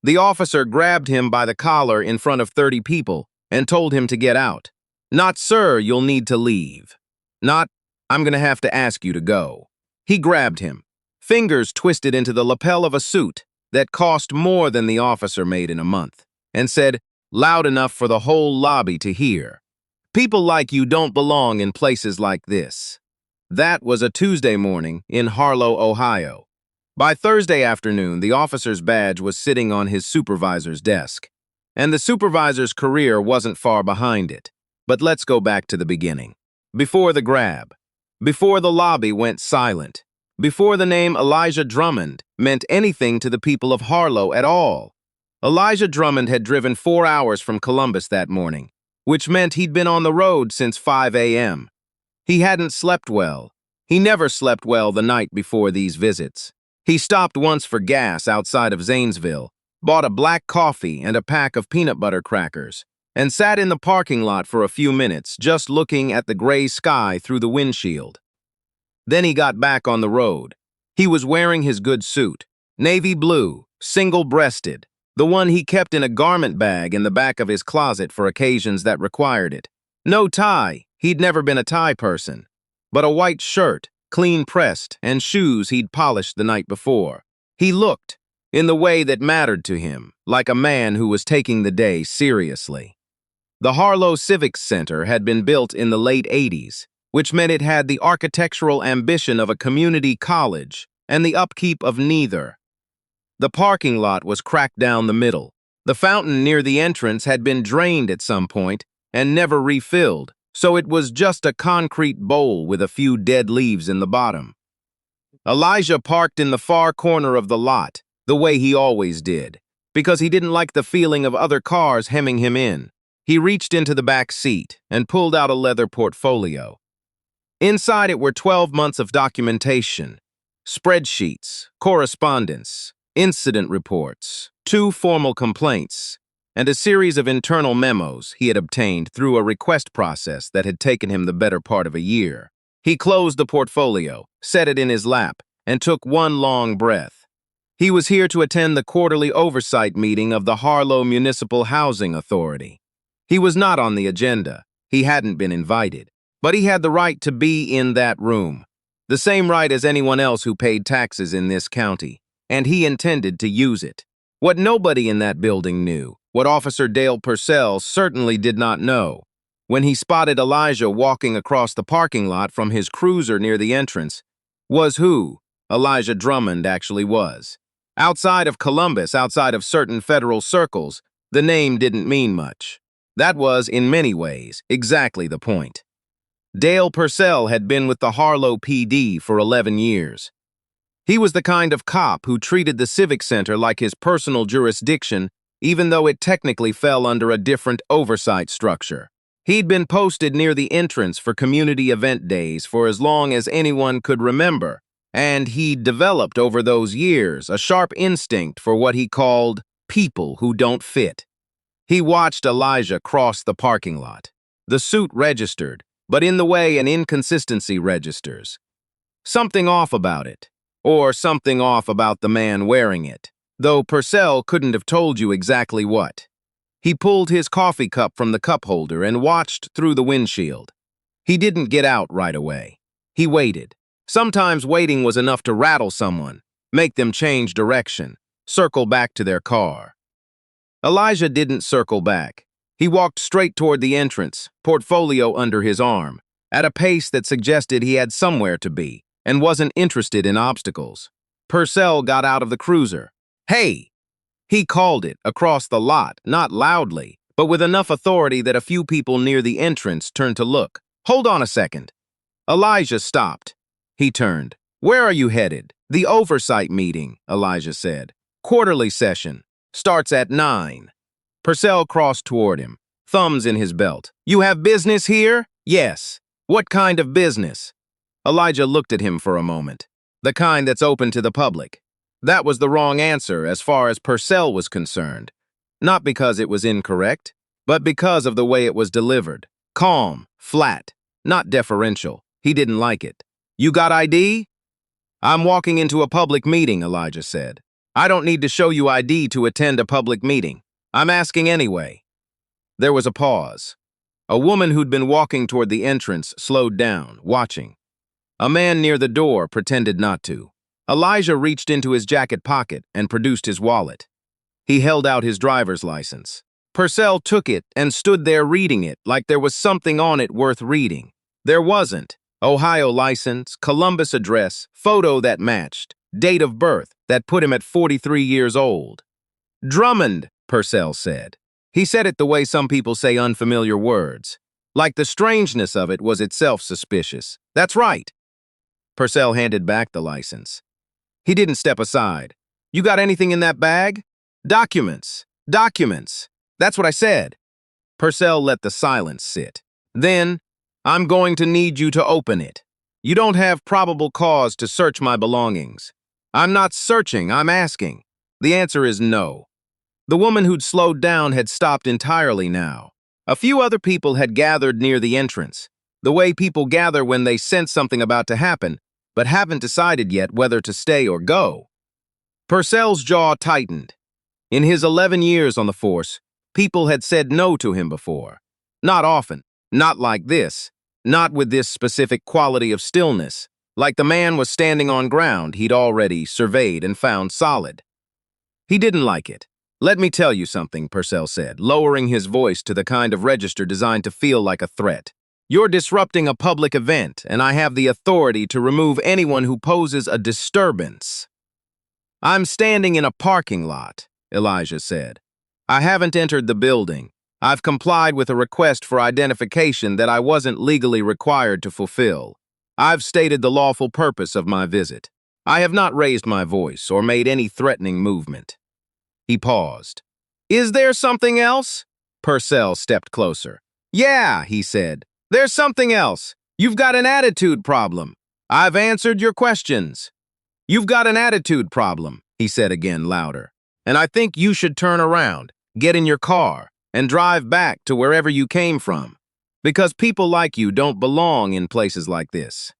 The officer grabbed him by the collar in front of 30 people and told him to get out. Not, sir, you'll need to leave. Not, I'm gonna have to ask you to go. He grabbed him, fingers twisted into the lapel of a suit that cost more than the officer made in a month, and said, loud enough for the whole lobby to hear, "People like you don't belong in places like this." That was a Tuesday morning in Harlow, Ohio. By Thursday afternoon, the officer's badge was sitting on his supervisor's desk, and the supervisor's career wasn't far behind it. But let's go back to the beginning. Before the grab, before the lobby went silent, before the name Elijah Drummond meant anything to the people of Harlow at all. Elijah Drummond had driven 4 hours from Columbus that morning, which meant he'd been on the road since 5 a.m. He hadn't slept well. He never slept well the night before these visits. He stopped once for gas outside of Zanesville, bought a black coffee and a pack of peanut butter crackers, and sat in the parking lot for a few minutes just looking at the gray sky through the windshield. Then he got back on the road. He was wearing his good suit, navy blue, single-breasted, the one he kept in a garment bag in the back of his closet for occasions that required it. No tie, he'd never been a tie person, but a white shirt, clean-pressed, and shoes he'd polished the night before. He looked, in the way that mattered to him, like a man who was taking the day seriously. The Harlow Civic Center had been built in the late 80s, which meant it had the architectural ambition of a community college and the upkeep of neither. The parking lot was cracked down the middle. The fountain near the entrance had been drained at some point and never refilled, so it was just a concrete bowl with a few dead leaves in the bottom. Elijah parked in the far corner of the lot, the way he always did, because he didn't like the feeling of other cars hemming him in. He reached into the back seat and pulled out a leather portfolio. Inside it were 12 months of documentation, spreadsheets, correspondence, incident reports, 2 formal complaints, and a series of internal memos he had obtained through a request process that had taken him the better part of a year. He closed the portfolio, set it in his lap, and took one long breath. He was here to attend the quarterly oversight meeting of the Harlow Municipal Housing Authority. He was not on the agenda. He hadn't been invited. But he had the right to be in that room, the same right as anyone else who paid taxes in this county, and he intended to use it. What nobody in that building knew, what Officer Dale Purcell certainly did not know, when he spotted Elijah walking across the parking lot from his cruiser near the entrance, was who Elijah Drummond actually was. Outside of Columbus, outside of certain federal circles, the name didn't mean much. That was, in many ways, exactly the point. Dale Purcell had been with the Harlow PD for 11 years. He was the kind of cop who treated the Civic Center like his personal jurisdiction, even though it technically fell under a different oversight structure. He'd been posted near the entrance for community event days for as long as anyone could remember, and he'd developed over those years a sharp instinct for what he called people who don't fit. He watched Elijah cross the parking lot. The suit registered, but in the way an inconsistency registers. Something off about it, or something off about the man wearing it, though Purcell couldn't have told you exactly what. He pulled his coffee cup from the cup holder and watched through the windshield. He didn't get out right away. He waited. Sometimes waiting was enough to rattle someone, make them change direction, circle back to their car. Elijah didn't circle back. He walked straight toward the entrance, portfolio under his arm, at a pace that suggested he had somewhere to be and wasn't interested in obstacles. Purcell got out of the cruiser. "Hey!" He called it across the lot, not loudly, but with enough authority that a few people near the entrance turned to look. "Hold on a second." Elijah stopped. He turned. "Where are you headed?" "The oversight meeting," Elijah said. "Quarterly session. Starts at 9. Purcell crossed toward him, thumbs in his belt. "You have business here?" "Yes." "What kind of business?" Elijah looked at him for a moment. "The kind that's open to the public." That was the wrong answer as far as Purcell was concerned. Not because it was incorrect, but because of the way it was delivered. Calm, flat, not deferential. He didn't like it. "You got ID?" "I'm walking into a public meeting," Elijah said. I don't need to show you ID to attend a public meeting. I'm asking anyway. There was a pause. A woman who'd been walking toward the entrance slowed down, watching. A man near the door pretended not to. Elijah reached into his jacket pocket and produced his wallet. He held out his driver's license. Purcell took it and stood there reading it like there was something on it worth reading. There wasn't. Ohio license, Columbus address, photo that matched, date of birth that put him at 43 years old. Drummond, Purcell said. He said it the way some people say unfamiliar words. Like the strangeness of it was itself suspicious. That's right. Purcell handed back the license. He didn't step aside. You got anything in that bag? Documents. Documents. That's what I said. Purcell let the silence sit. Then, I'm going to need you to open it. You don't have probable cause to search my belongings. I'm not searching, I'm asking. The answer is no. The woman who'd slowed down had stopped entirely now. A few other people had gathered near the entrance, the way people gather when they sense something about to happen, but haven't decided yet whether to stay or go. Purcell's jaw tightened. In his 11 years on the force, people had said no to him before. Not often, not like this, not with this specific quality of stillness, like the man was standing on ground he'd already surveyed and found solid. He didn't like it. Let me tell you something, Purcell said, lowering his voice to the kind of register designed to feel like a threat. You're disrupting a public event, and I have the authority to remove anyone who poses a disturbance. I'm standing in a parking lot, Elijah said. I haven't entered the building. I've complied with a request for identification that I wasn't legally required to fulfill. I've stated the lawful purpose of my visit. I have not raised my voice or made any threatening movement. He paused. Is there something else? Purcell stepped closer. Yeah, he said. There's something else. You've got an attitude problem. I've answered your questions. You've got an attitude problem, he said again louder. And I think you should turn around, get in your car, and drive back to wherever you came from. Because people like you don't belong in places like this.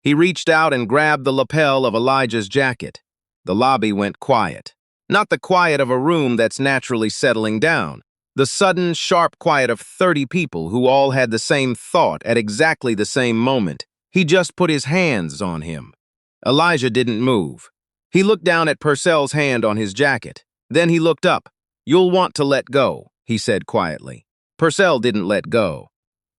He reached out and grabbed the lapel of Elijah's jacket. The lobby went quiet. Not the quiet of a room that's naturally settling down. The sudden, sharp quiet of 30 people who all had the same thought at exactly the same moment. He just put his hands on him. Elijah didn't move. He looked down at Purcell's hand on his jacket. Then he looked up. You'll want to let go, he said quietly. Purcell didn't let go.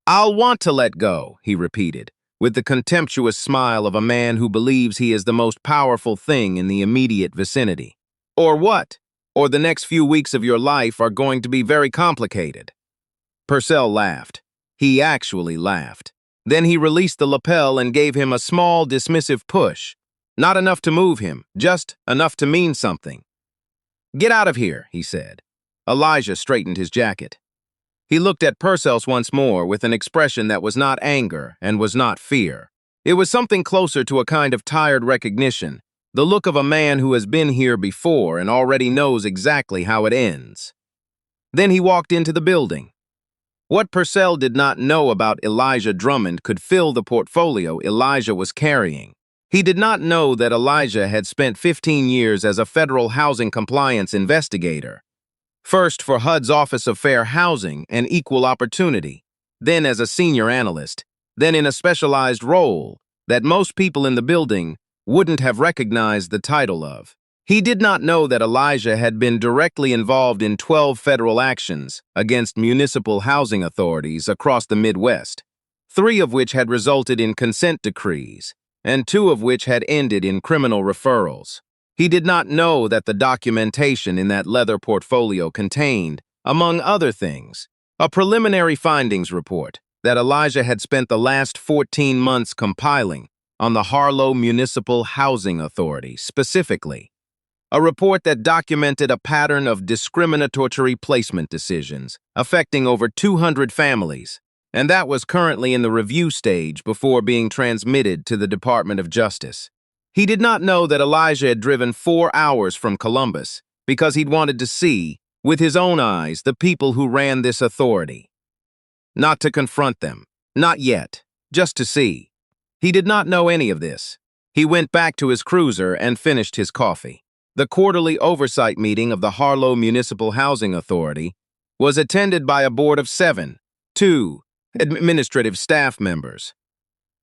I'll want to let go, he repeated, with the contemptuous smile of a man who believes he is the most powerful thing in the immediate vicinity. Or what? Or the next few weeks of your life are going to be very complicated. Purcell laughed. He actually laughed. Then he released the lapel and gave him a small, dismissive push. Not enough to move him, just enough to mean something. Get out of here, he said. Elijah straightened his jacket. He looked at Purcell once more with an expression that was not anger and was not fear. It was something closer to a kind of tired recognition, the look of a man who has been here before and already knows exactly how it ends. Then he walked into the building. What Purcell did not know about Elijah Drummond could fill the portfolio Elijah was carrying. He did not know that Elijah had spent 15 years as a federal housing compliance investigator. First for HUD's Office of Fair Housing and Equal Opportunity, then as a senior analyst, then in a specialized role that most people in the building wouldn't have recognized the title of. He did not know that Elijah had been directly involved in 12 federal actions against municipal housing authorities across the Midwest, 3 of which had resulted in consent decrees, and 2 of which had ended in criminal referrals. He did not know that the documentation in that leather portfolio contained, among other things, a preliminary findings report that Elijah had spent the last 14 months compiling on the Harlow Municipal Housing Authority specifically. A report that documented a pattern of discriminatory placement decisions affecting over 200 families, and that was currently in the review stage before being transmitted to the Department of Justice. He did not know that Elijah had driven 4 hours from Columbus because he'd wanted to see, with his own eyes, the people who ran this authority. Not to confront them, not yet, just to see. He did not know any of this. He went back to his cruiser and finished his coffee. The quarterly oversight meeting of the Harlow Municipal Housing Authority was attended by a board of 2 administrative staff members,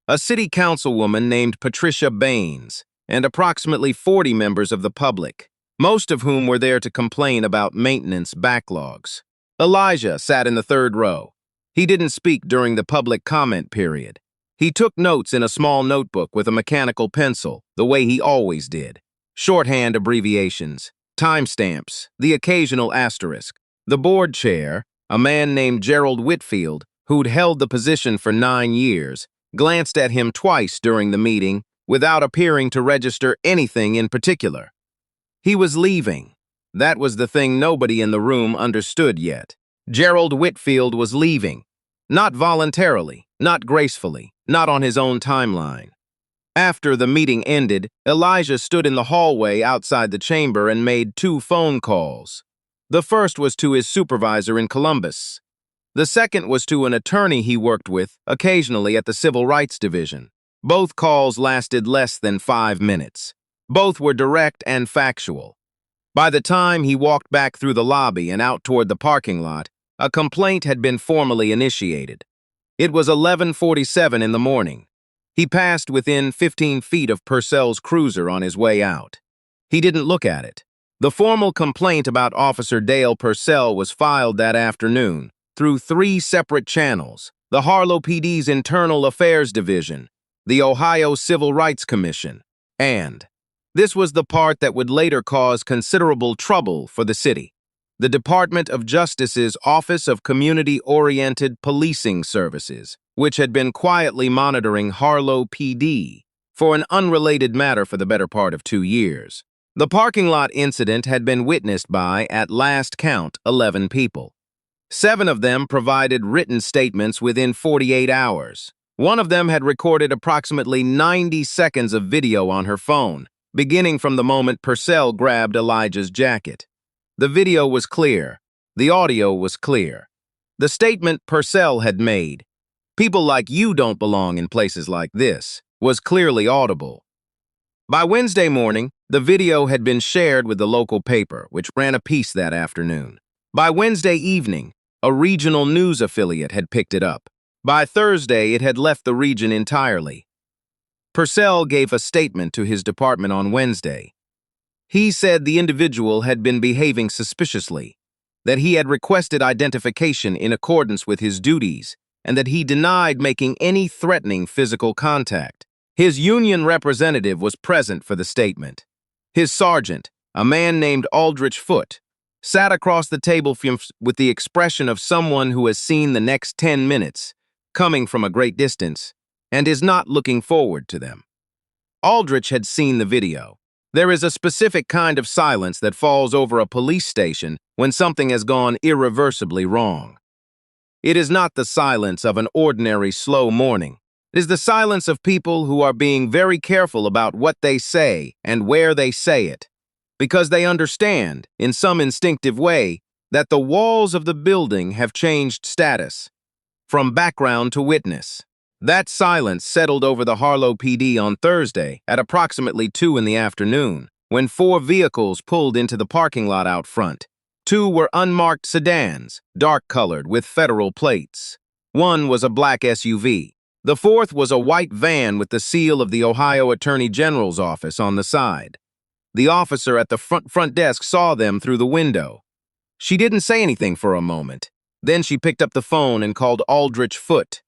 a city councilwoman named Patricia Baines, and approximately 40 members of the public, most of whom were there to complain about maintenance backlogs. Elijah sat in the third row. He didn't speak during the public comment period. He took notes in a small notebook with a mechanical pencil, the way he always did. Shorthand abbreviations, timestamps, the occasional asterisk. The board chair, a man named Gerald Whitfield, who'd held the position for 9 years, glanced at him twice during the meeting without appearing to register anything in particular. He was leaving. That was the thing nobody in the room understood yet. Gerald Whitfield was leaving. Not voluntarily, not gracefully, not on his own timeline. After the meeting ended, Elijah stood in the hallway outside the chamber and made 2 phone calls. The first was to his supervisor in Columbus. The second was to an attorney he worked with occasionally at the Civil Rights Division. Both calls lasted less than 5 minutes. Both were direct and factual. By the time he walked back through the lobby and out toward the parking lot, a complaint had been formally initiated. It was 11:47 in the morning. He passed within 15 feet of Purcell's cruiser on his way out. He didn't look at it. The formal complaint about Officer Dale Purcell was filed that afternoon through 3 separate channels: the Harlow PD's Internal Affairs Division, the Ohio Civil Rights Commission, and this was the part that would later cause considerable trouble for the city: the Department of Justice's Office of Community-Oriented Policing Services, which had been quietly monitoring Harlow PD for an unrelated matter for the better part of 2 years. The parking lot incident had been witnessed by, at last count, 11 people. 7 of them provided written statements within 48 hours. One of them had recorded approximately 90 seconds of video on her phone, beginning from the moment Purcell grabbed Elijah's jacket. The video was clear. The audio was clear. The statement Purcell had made, "People like you don't belong in places like this," was clearly audible. By Wednesday morning, the video had been shared with the local paper, which ran a piece that afternoon. By Wednesday evening, a regional news affiliate had picked it up. By Thursday, it had left the region entirely. Purcell gave a statement to his department on Wednesday. He said the individual had been behaving suspiciously, that he had requested identification in accordance with his duties, and that he denied making any threatening physical contact. His union representative was present for the statement. His sergeant, a man named Aldrich Foote, sat across the table with the expression of someone who has seen the next 10 minutes, coming from a great distance, and is not looking forward to them. Aldrich had seen the video. There is a specific kind of silence that falls over a police station when something has gone irreversibly wrong. It is not the silence of an ordinary slow morning. It is the silence of people who are being very careful about what they say and where they say it, because they understand, in some instinctive way, that the walls of the building have changed status, from background to witness. That silence settled over the Harlow PD on Thursday at approximately 2 in the afternoon, when 4 vehicles pulled into the parking lot out front. 2 were unmarked sedans, dark-colored with federal plates. 1 was a black SUV. The 4th was a white van with the seal of the Ohio Attorney General's office on the side. The officer at the front desk saw them through the window. She didn't say anything for a moment. Then she picked up the phone and called Aldrich Foote.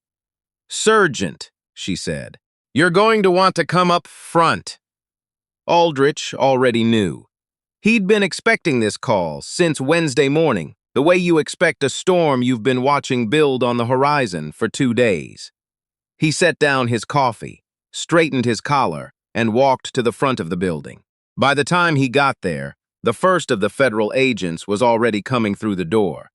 "Sergeant," she said, "you're going to want to come up front." Aldrich already knew. He'd been expecting this call since Wednesday morning, the way you expect a storm you've been watching build on the horizon for 2 days. He set down his coffee, straightened his collar, and walked to the front of the building. By the time he got there, the first of the federal agents was already coming through the door.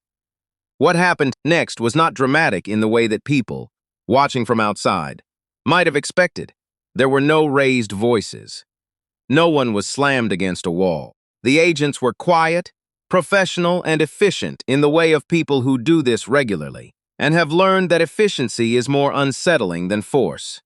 What happened next was not dramatic in the way that people, watching from outside, might have expected. There were no raised voices. No one was slammed against a wall. The agents were quiet, professional, and efficient in the way of people who do this regularly, and have learned that efficiency is more unsettling than force.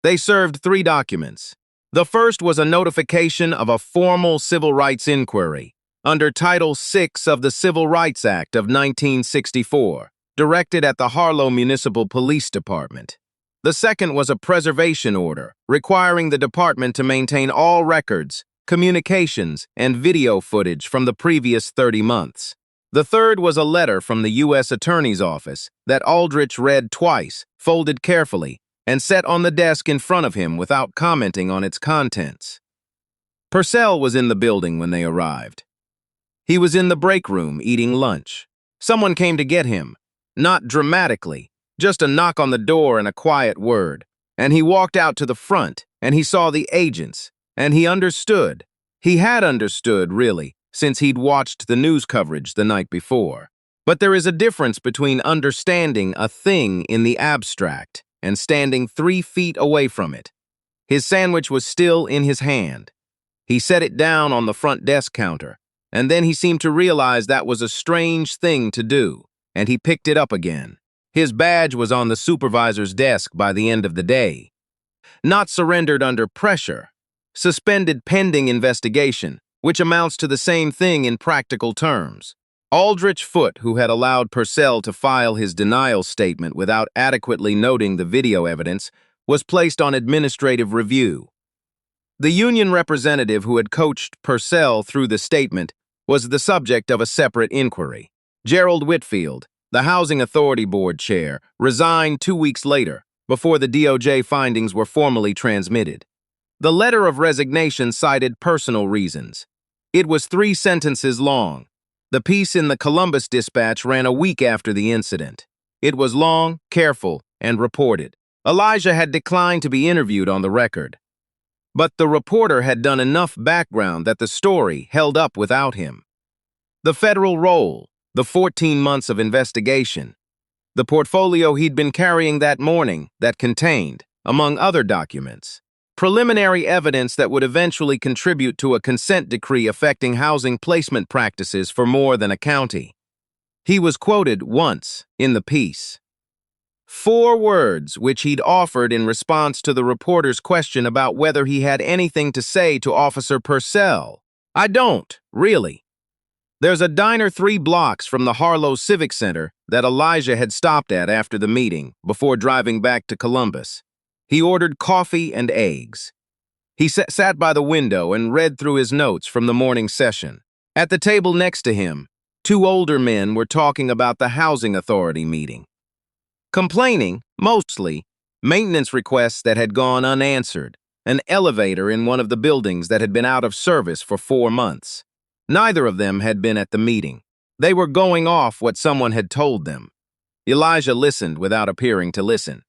They served 3 documents: The first was a notification of a formal civil rights inquiry under Title VI of the Civil Rights Act of 1964, directed at the Harlow Municipal Police Department. The second was a preservation order requiring the department to maintain all records, communications, and video footage from the previous 30 months. The third was a letter from the U.S. Attorney's Office that Aldrich read twice, folded carefully, and set on the desk in front of him without commenting on its contents. Purcell was in the building when they arrived. He was in the break room eating lunch. Someone came to get him, not dramatically, just a knock on the door and a quiet word. And he walked out to the front, and he saw the agents, and he understood. He had understood, really, since he'd watched the news coverage the night before. But there is a difference between understanding a thing in the abstract and standing 3 feet away from it. His sandwich was still in his hand. He set it down on the front desk counter, and then he seemed to realize that was a strange thing to do, and he picked it up again. His badge was on the supervisor's desk by the end of the day. Not surrendered under pressure. Suspended pending investigation, which amounts to the same thing in practical terms. Aldrich Foote, who had allowed Purcell to file his denial statement without adequately noting the video evidence, was placed on administrative review. The union representative who had coached Purcell through the statement was the subject of a separate inquiry. Gerald Whitfield, the Housing Authority Board chair, resigned 2 weeks later, before the DOJ findings were formally transmitted. The letter of resignation cited personal reasons. It was 3 sentences long. The piece in the Columbus Dispatch ran a week after the incident. It was long, careful, and reported. Elijah had declined to be interviewed on the record. But the reporter had done enough background that the story held up without him. The federal role, the 14 months of investigation, the portfolio he'd been carrying that morning that contained, among other documents, preliminary evidence that would eventually contribute to a consent decree affecting housing placement practices for more than a county. He was quoted once in the piece. 4 words which he'd offered in response to the reporter's question about whether he had anything to say to Officer Purcell. I don't, really. There's a diner 3 blocks from the Harlow Civic Center that Elijah had stopped at after the meeting before driving back to Columbus. He ordered coffee and eggs. He sat by the window and read through his notes from the morning session. At the table next to him, 2 older men were talking about the Housing Authority meeting. Complaining, mostly, maintenance requests that had gone unanswered, an elevator in one of the buildings that had been out of service for 4 months. Neither of them had been at the meeting. They were going off what someone had told them. Elijah listened without appearing to listen.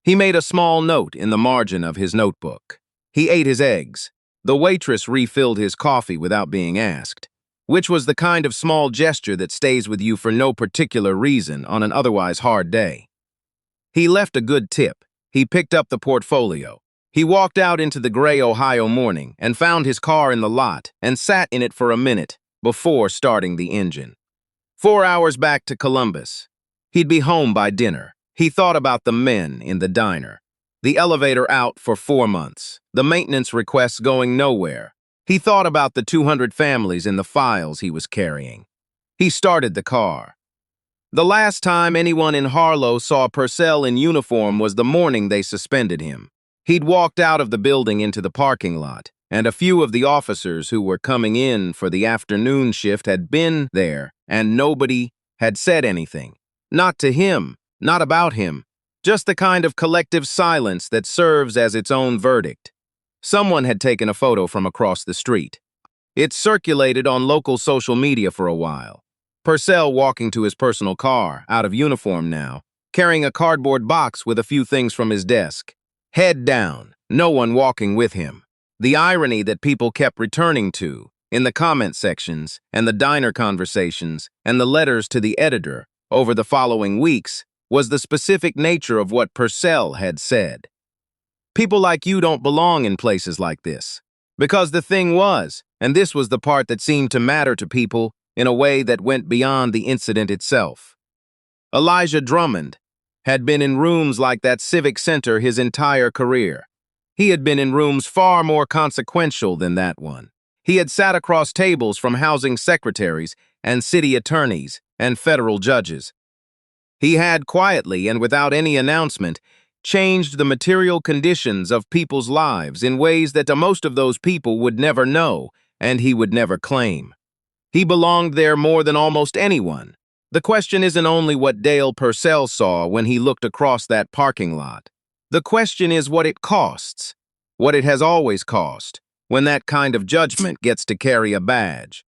He made a small note in the margin of his notebook. He ate his eggs. The waitress refilled his coffee without being asked, which was the kind of small gesture that stays with you for no particular reason on an otherwise hard day. He left a good tip. He picked up the portfolio. He walked out into the gray Ohio morning and found his car in the lot and sat in it for a minute before starting the engine. 4 hours back to Columbus. He'd be home by dinner. He thought about the men in the diner. The elevator out for 4 months. The maintenance requests going nowhere. He thought about the 200 families in the files he was carrying. He started the car. The last time anyone in Harlow saw Purcell in uniform was the morning they suspended him. He'd walked out of the building into the parking lot, and a few of the officers who were coming in for the afternoon shift had been there, and nobody had said anything. Not to him, not about him, just the kind of collective silence that serves as its own verdict. Someone had taken a photo from across the street. It circulated on local social media for a while. Purcell walking to his personal car, out of uniform now, carrying a cardboard box with a few things from his desk. Head down, no one walking with him. The irony that people kept returning to, in the comment sections, and the diner conversations, and the letters to the editor, over the following weeks, was the specific nature of what Purcell had said. People like you don't belong in places like this. Because the thing was, and this was the part that seemed to matter to people in a way that went beyond the incident itself. Elijah Drummond had been in rooms like that civic center his entire career. He had been in rooms far more consequential than that one. He had sat across tables from housing secretaries and city attorneys and federal judges. He had quietly and without any announcement changed the material conditions of people's lives in ways that most of those people would never know and he would never claim. He belonged there more than almost anyone. The question isn't only what Dale Purcell saw when he looked across that parking lot. The question is what it costs, what it has always cost, when that kind of judgment gets to carry a badge.